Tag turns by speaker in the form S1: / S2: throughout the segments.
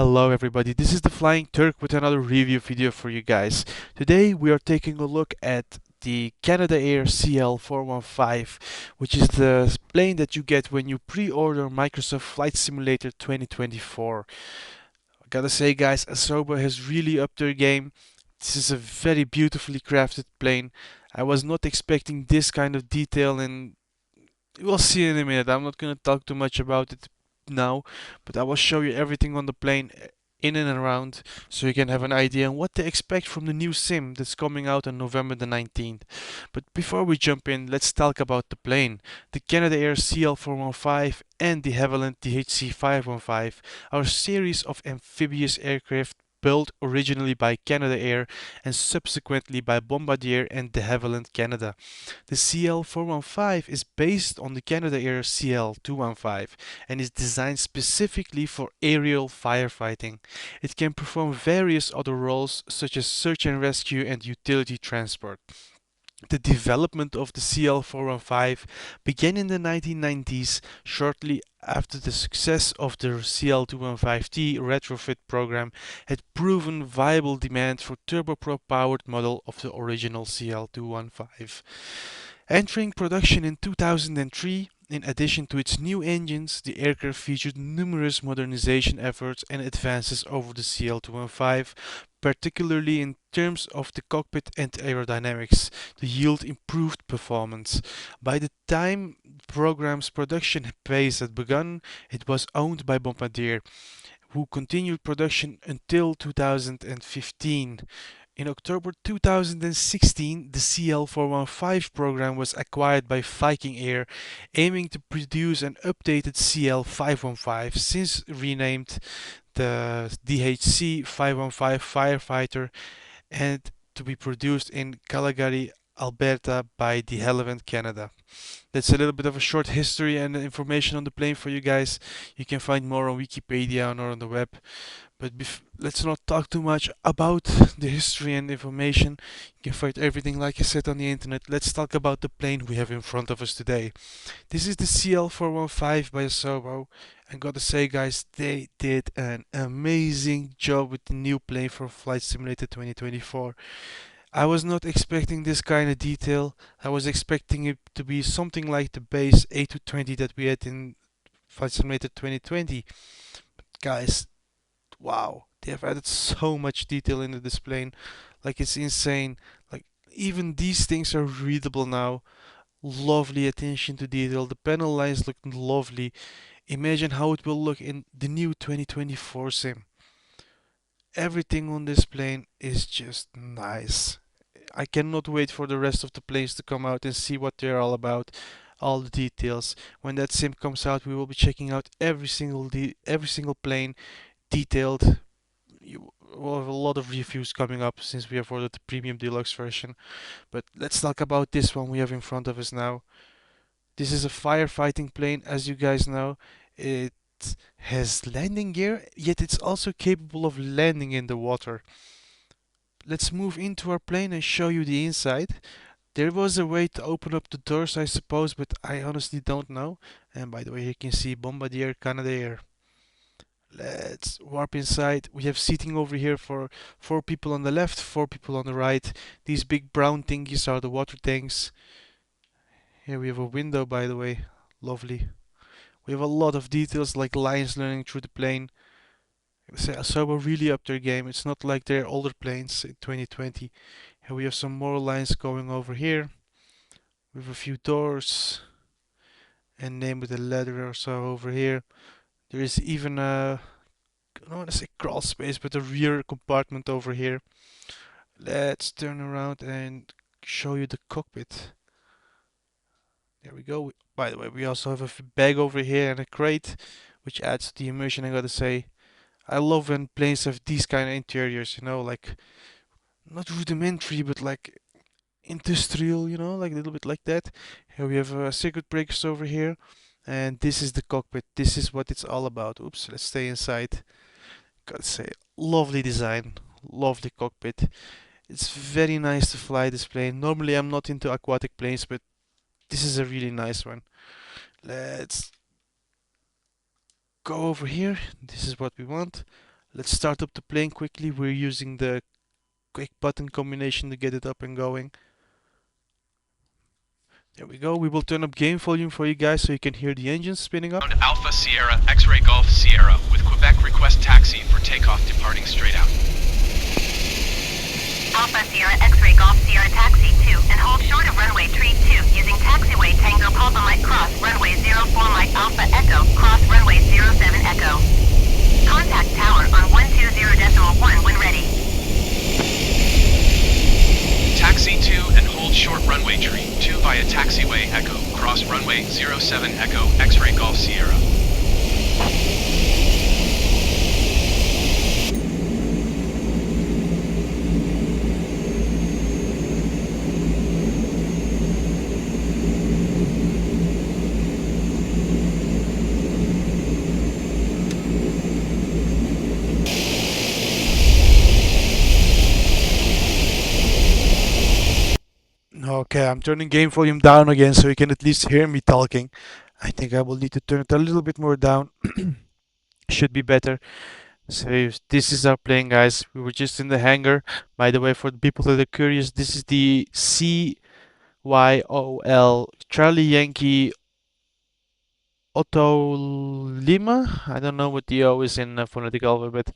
S1: Hello everybody, this is the Flying Turk with another review video for you guys. Today we are taking a look at the Canada Air CL-415, which is the plane that you get when you pre-order Microsoft Flight Simulator 2024. I gotta say guys, Asobo has really upped their game. This is a very beautifully crafted plane. I was not expecting this kind of detail, and we'll see in a minute. I'm not gonna talk too much about it now, but I will show you everything on the plane in and around so you can have an idea on what to expect from the new sim that's coming out on November the 19th. But before we jump in, let's talk about the plane. The Canada Air CL-415 and de Havilland DHC-515 are a series of amphibious aircraft built originally by Canada Air and subsequently by Bombardier and de Havilland Canada. The CL-415 is based on the Canada Air CL-215 and is designed specifically for aerial firefighting. It can perform various other roles such as search and rescue and utility transport. The development of the CL-415 began in the 1990s, shortly after the success of the CL-215T retrofit program had proven viable demand for turboprop-powered model of the original CL-215. Entering production in 2003, in addition to its new engines, the aircraft featured numerous modernization efforts and advances over the CL-215, particularly in terms of the cockpit and aerodynamics, to yield improved performance. By the time the program's production phase had begun, it was owned by Bombardier, who continued production until 2015. In October 2016, the CL-415 program was acquired by Viking Air, aiming to produce an updated CL-515, since renamed the DHC-515 Firefighter, and to be produced in Calgary, Alberta by de Havilland Canada. That's a little bit of a short history and information on the plane for you guys. You can find more on Wikipedia or on the web. But let's not talk too much about the history and information. You can find everything, like I said, on the internet. Let's talk about the plane we have in front of us today. This is the CL-415 by Asobo. And gotta say, guys, they did an amazing job with the new plane for Flight Simulator 2024. I was not expecting this kind of detail. I was expecting it to be something like the base A220 that we had in Flight Simulator 2020. Guys, wow, they have added so much detail into this plane. Like, it's insane. Like, even these things are readable now. Lovely attention to detail. The panel lines look lovely. Imagine how it will look in the new 2024 sim. Everything on this plane is just nice. I cannot wait for the rest of the planes to come out and see what they're all about, all the details. When that sim comes out, we will be checking out every single plane detailed. You will have a lot of reviews coming up since we have ordered the premium deluxe version. But let's talk about this one we have in front of us now. This is a firefighting plane, as you guys know. It has landing gear, yet it's also capable of landing in the water. Let's move into our plane and show you the inside. There was a way to open up the doors, I suppose, but I honestly don't know. And by the way, you can see Bombardier Canada Air. Let's warp inside. We have seating over here for 4 people on the left, 4 people on the right. These big brown thingies are the water tanks. Here we have a window, by the way. Lovely. We have a lot of details like lines running through the plane. So we're really up their game. It's not like their older planes in 2020. Here we have some more lines going over here. We have a few doors and name with a letter or so over here. There is even a, I don't want to say crawl space, but a rear compartment over here. Let's turn around and show you the cockpit. There we go. By the way, we also have a bag over here and a crate, which adds to the immersion, I gotta say. I love when planes have these kind of interiors, like not rudimentary, but like industrial, like a little bit like that. Here we have circuit breakers over here, and this is the cockpit. This is what it's all about. Oops, let's stay inside. Gotta say, lovely design, lovely cockpit. It's very nice to fly this plane. Normally, I'm not into aquatic planes, but this is a really nice one. Let's go over here. This is what we want. Let's start up the plane quickly. We're using the quick button combination to get it up and going. There we go. We will turn up game volume for you guys so you can hear the engine spinning up.
S2: Alpha Sierra X-Ray Golf Sierra with Quebec request taxi for takeoff departing straight out.
S3: Alpha Sierra X-Ray Golf Sierra taxi 2 and hold short of runway tree 2 using taxiway Tango Papa Mike cross runway 04 Mike Alpha Echo cross runway 07 Echo. Contact tower on 120.1 when ready.
S2: Taxi 2 and hold short runway tree 2 via taxiway Echo cross runway 07 Echo X-Ray Golf Sierra.
S1: Okay, I'm turning game volume down again so you can at least hear me talking. I think I will need to turn it a little bit more down. Should be better. So this is our plane, guys. We were just in the hangar. By the way, for the people that are curious, this is the CYOL Charlie Yankee Otto Lima. I don't know what the O is in phonetic alphabet,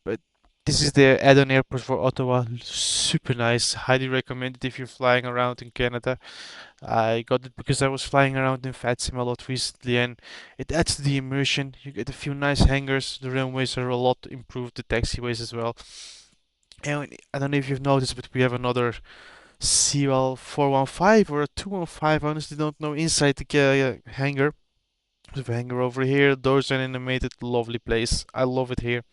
S1: but this is the add-on airport for Ottawa. Super nice. Highly recommended if you're flying around in Canada. I got it because I was flying around in FATSIM a lot recently, and it adds to the immersion. You get a few nice hangars. The runways are a lot improved. The taxiways as well. And I don't know if you've noticed, but we have another CL-415 or a 215. I honestly don't know inside the hangar. There's a hangar over here. Doors are animated. Lovely place. I love it here.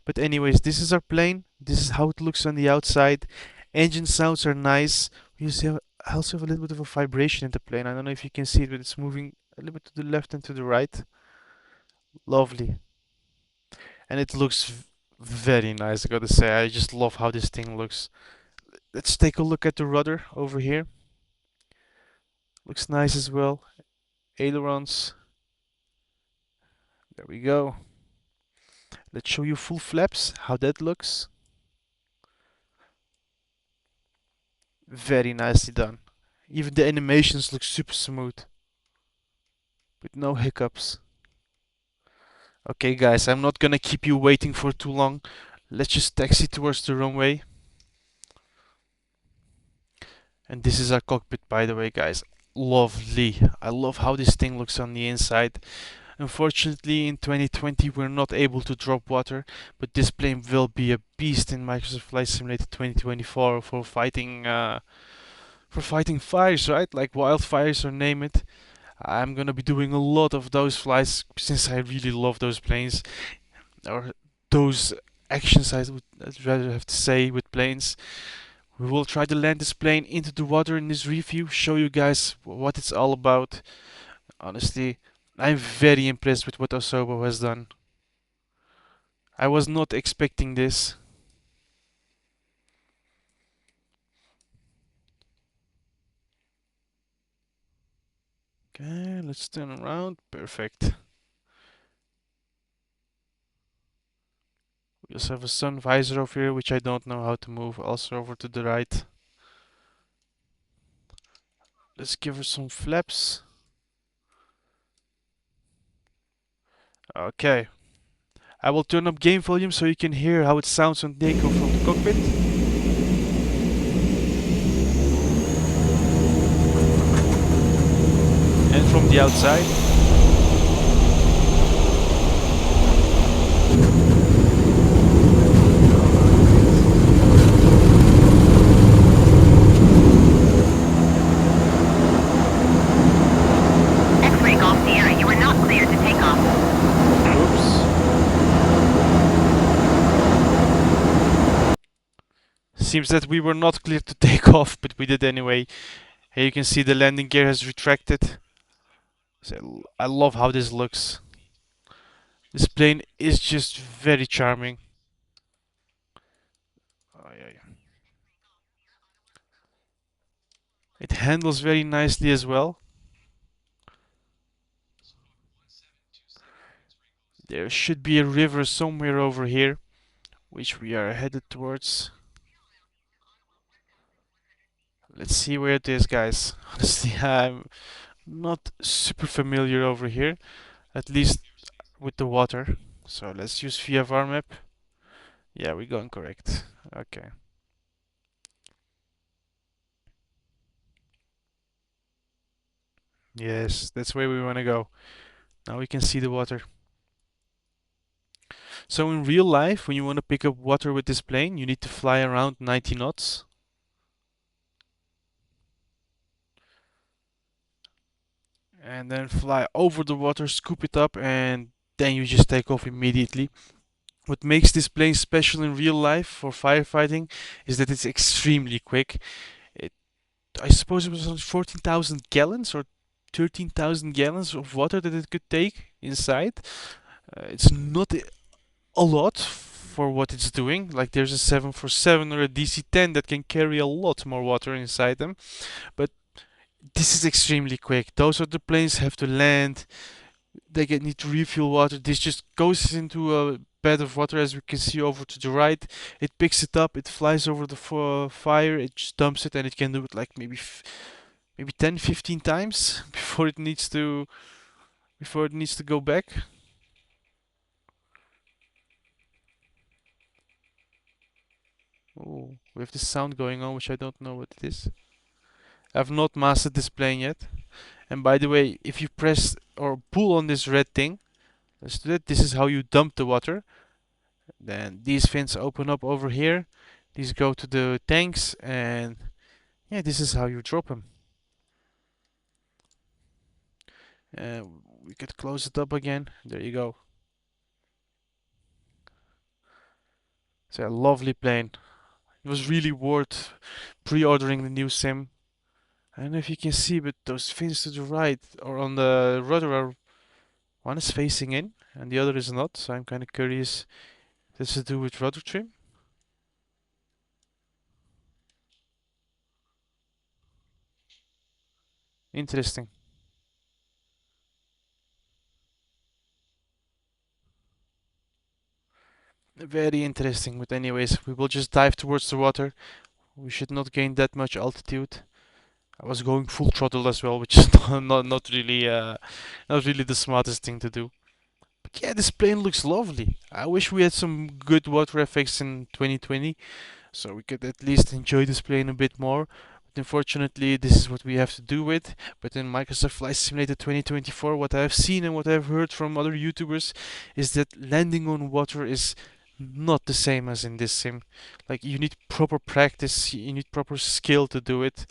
S1: But anyways, this is our plane. This is how it looks on the outside. Engine sounds are nice. You see, I also have a little bit of a vibration in the plane. I don't know if you can see it, but it's moving a little bit to the left and to the right. Lovely. And it looks very nice, I gotta say. I just love how this thing looks. Let's take a look at the rudder over here. Looks nice as well. Ailerons. There we go. Let's show you full flaps, how that looks. Very nicely done. Even the animations look super smooth, with no hiccups. Okay guys, I'm not gonna keep you waiting for too long. Let's just taxi towards the runway. And this is our cockpit, by the way, guys. Lovely. I love how this thing looks on the inside. Unfortunately, in 2020 we're not able to drop water, but this plane will be a beast in Microsoft Flight Simulator 2024 for fighting fires, right? Like wildfires or name it. I'm gonna be doing a lot of those flights since I really love those planes, or those actions I'd rather have to say with planes. We will try to land this plane into the water in this review, show you guys what it's all about. Honestly, I'm very impressed with what Osobo has done. I was not expecting this. Okay, let's turn around. Perfect. We also have a sun visor over here, which I don't know how to move. Also over to the right. Let's give her some flaps. Okay. I will turn up game volume so you can hear how it sounds on takeoff from the cockpit. And from the outside.
S3: X-Ray Golf Sierra, you are not cleared to take off.
S1: Oops. Seems that we were not cleared to take off, but we did anyway. Here you can see the landing gear has retracted. So I love how this looks. This plane is just very charming. Oh, yeah. It handles very nicely as well. There should be a river somewhere over here, which we are headed towards. Let's see where it is, guys. Honestly, I'm not super familiar over here, at least with the water. So let's use VFR map. Yeah, we're going correct. Okay. Yes, that's where we want to go. Now we can see the water. So in real life, when you want to pick up water with this plane, you need to fly around 90 knots. And then fly over the water, scoop it up, and then you just take off immediately. What makes this plane special in real life for firefighting is that it's extremely quick. It, I suppose it was only 14,000 gallons or 13,000 gallons of water that it could take inside. It's not a lot for what it's doing. Like there's a 747 or a DC-10 that can carry a lot more water inside them. But this is extremely quick. Those other planes have to land. Need to refuel water. This just goes into a bed of water, as we can see over to the right. It picks it up. It flies over the fire. It just dumps it, and it can do it like maybe 10, 15 times before it needs to go back. Oh, we have this sound going on, which I don't know what it is. I've not mastered this plane yet. And by the way, if you press or pull on this red thing, let's do that. This is how you dump the water. Then these fins open up over here. These go to the tanks, and yeah, this is how you drop them. We could close it up again. There you go. It's a lovely plane. It was really worth pre-ordering the new sim. I don't know if you can see, but those fins to the right or on the rudder are one is facing in and the other is not. So I'm kind of curious. This to do with rudder trim. Interesting. Very interesting. But anyways, we will just dive towards the water. We should not gain that much altitude. I was going full throttle as well, which is not really the smartest thing to do. But yeah, this plane looks lovely. I wish we had some good water effects in 2020, so we could at least enjoy this plane a bit more. But unfortunately, this is what we have to do with. But in Microsoft Flight Simulator 2024, what I've seen and what I've heard from other YouTubers is that landing on water is not the same as in this sim. Like you need proper practice, you need proper skill to do it.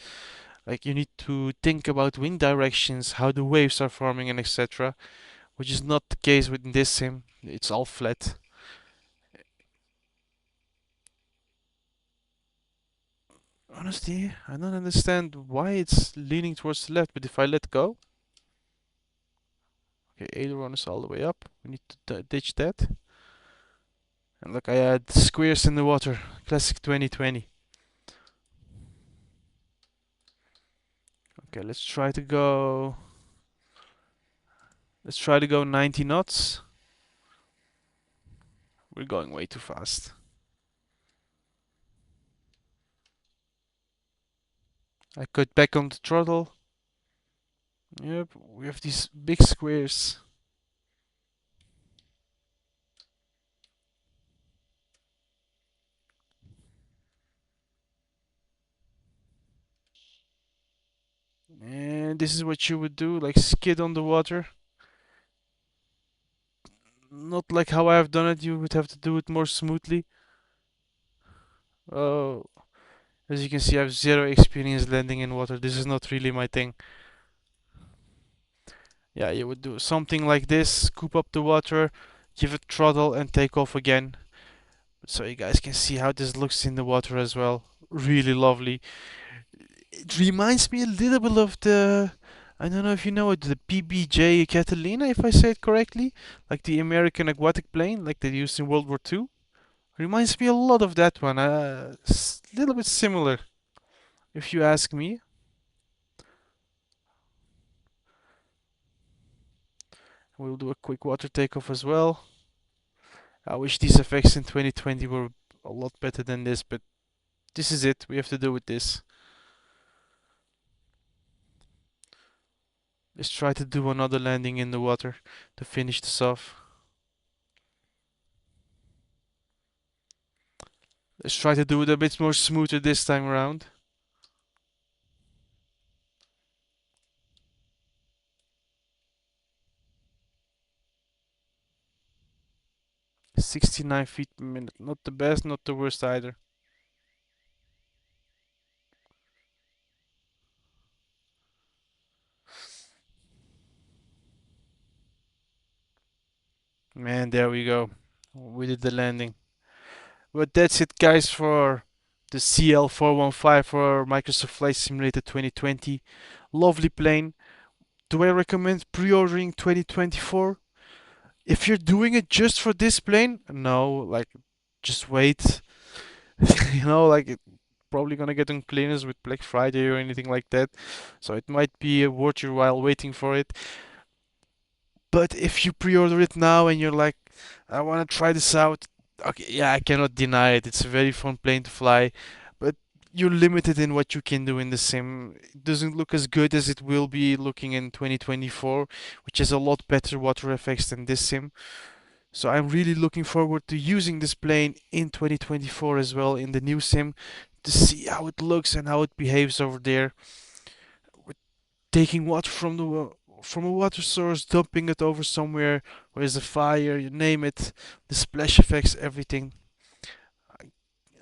S1: Like you need to think about wind directions, how the waves are forming, and etc. Which is not the case with this sim. It's all flat. Honestly, I don't understand why it's leaning towards the left, but if I let go, okay, aileron is all the way up. We need to ditch that. And look, I had squares in the water. Classic 2020. Okay, let's try to go. Let's try to go 90 knots. We're going way too fast. I cut back on the throttle. Yep, we have these big squares. And this is what you would do, like skid on the water. Not like how I've done it, you would have to do it more smoothly. Oh, as you can see, I have zero experience landing in water. This is not really my thing. Yeah, you would do something like this, scoop up the water, give it throttle, and take off again. So you guys can see how this looks in the water as well. Really lovely. It reminds me a little bit of the, I don't know if you know it, the PBJ Catalina, if I say it correctly, like the American aquatic plane, like they used in World War II. Reminds me a lot of that one. A little bit similar, if you ask me. We'll do a quick water takeoff as well. I wish these effects in 2020 were a lot better than this, but this is it. We have to do with this. Let's try to do another landing in the water to finish this off. Let's try to do it a bit more smoother this time around. "69 feet per minute. Not the best, not the worst either. Man, there we go. We did the landing. But that's it, guys, for the CL-415 for Microsoft Flight Simulator 2020. Lovely plane. Do I recommend pre-ordering 2024? If you're doing it just for this plane, no, like, just wait. Like, probably gonna get on cleaners with Black Friday or anything like that. So it might be worth your while waiting for it. But if you pre-order it now and you're like, I want to try this out, okay, yeah, I cannot deny it. It's a very fun plane to fly, but you're limited in what you can do in the sim. It doesn't look as good as it will be looking in 2024, which has a lot better water effects than this sim. So I'm really looking forward to using this plane in 2024 as well in the new sim to see how it looks and how it behaves over there. With taking water from from a water source, dumping it over somewhere where there's a fire, you name it, the splash effects, everything.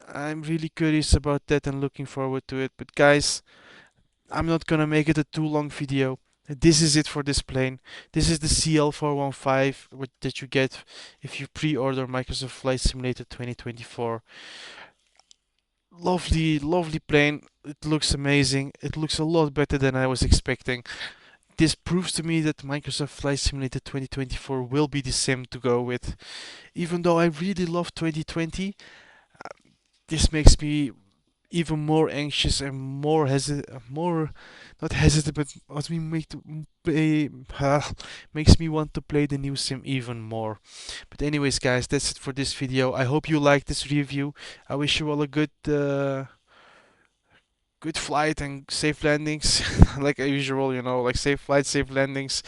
S1: I'm really curious about that and looking forward to it. But guys, I'm not gonna make it a too long video. This is it for this plane. This is the CL-415 that you get if you pre-order Microsoft Flight Simulator 2024. Lovely, lovely plane. It looks amazing. It looks a lot better than I was expecting. This proves to me that Microsoft Flight Simulator 2024 will be the sim to go with. Even though I really love 2020, this makes me even more anxious and more more not hesitant, but what me make to play, makes me want to play the new sim even more. But anyways, guys, that's it for this video. I hope you liked this review. I wish you all a good flight and safe landings, like usual, like safe flight, safe landings.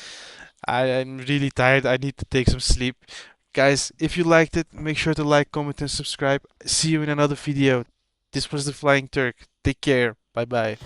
S1: I'm really tired. I need to take some sleep. Guys, if you liked it, make sure to like, comment, and subscribe. See you in another video. This was the Flying Turk. Take care. Bye bye.